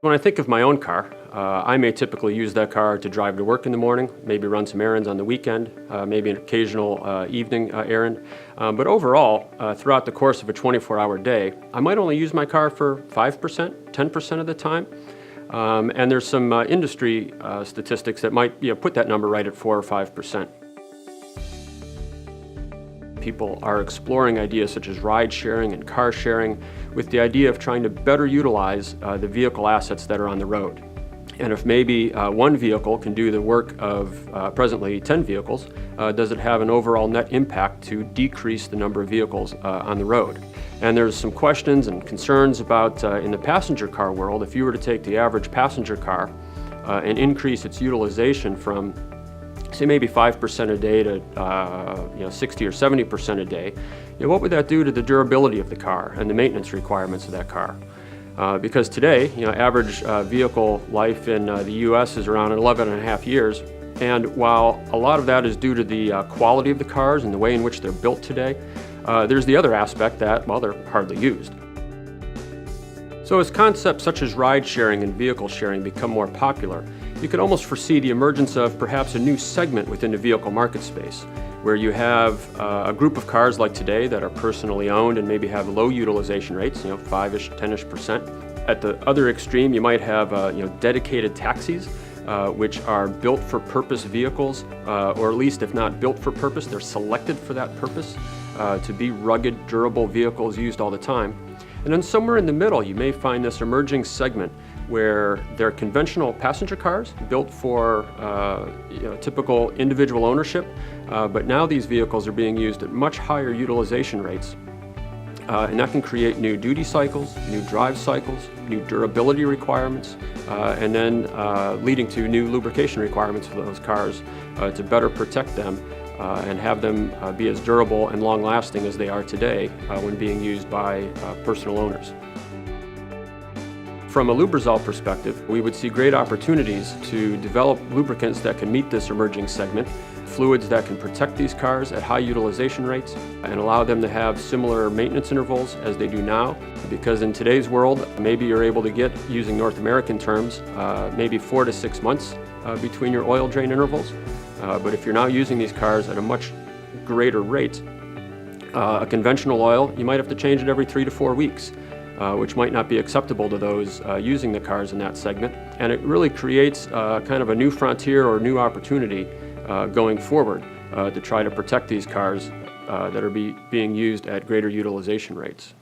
When I think of my own car, I may typically use that car to drive to work in the morning, maybe run some errands on the weekend, maybe an occasional evening errand. But overall, throughout the course of a 24-hour day, I might only use my car for 5%, 10% of the time. And there's some industry statistics that might put that number right at 4 or 5%. People are exploring ideas such as ride sharing and car sharing with the idea of trying to better utilize the vehicle assets that are on the road. And if maybe one vehicle can do the work of presently 10 vehicles, does it have an overall net impact to decrease the number of vehicles on the road? And there's some questions and concerns about in the passenger car world, if you were to take the average passenger car and increase its utilization from say maybe 5% a day to 60 or 70% a day, what would that do to the durability of the car and the maintenance requirements of that car? Because today, average vehicle life in the U.S. is around 11 and a half years. And while a lot of that is due to the quality of the cars and the way in which they're built today, there's the other aspect that, well, they're hardly used. So as concepts such as ride sharing and vehicle sharing become more popular, you could almost foresee the emergence of perhaps a new segment within the vehicle market space, where you have a group of cars like today that are personally owned and maybe have low utilization rates, 5-ish, 10-ish%. At the other extreme, you might have dedicated taxis, which are built for purpose vehicles, or at least if not built for purpose, they're selected for that purpose to be rugged, durable vehicles used all the time. And then somewhere in the middle, you may find this emerging segment where they're conventional passenger cars built for typical individual ownership, but now these vehicles are being used at much higher utilization rates. And that can create new duty cycles, new drive cycles, new durability requirements, and then leading to new lubrication requirements for those cars to better protect them and have them be as durable and long-lasting as they are today when being used by personal owners. From a Lubrizol perspective, we would see great opportunities to develop lubricants that can meet this emerging segment, fluids that can protect these cars at high utilization rates and allow them to have similar maintenance intervals as they do now. Because in today's world, maybe you're able to get, using North American terms, maybe 4 to 6 months between your oil drain intervals. But if you're now using these cars at a much greater rate, a conventional oil, you might have to change it every 3 to 4 weeks. Which might not be acceptable to those using the cars in that segment. And it really creates kind of a new frontier or new opportunity going forward to try to protect these cars that are being used at greater utilization rates.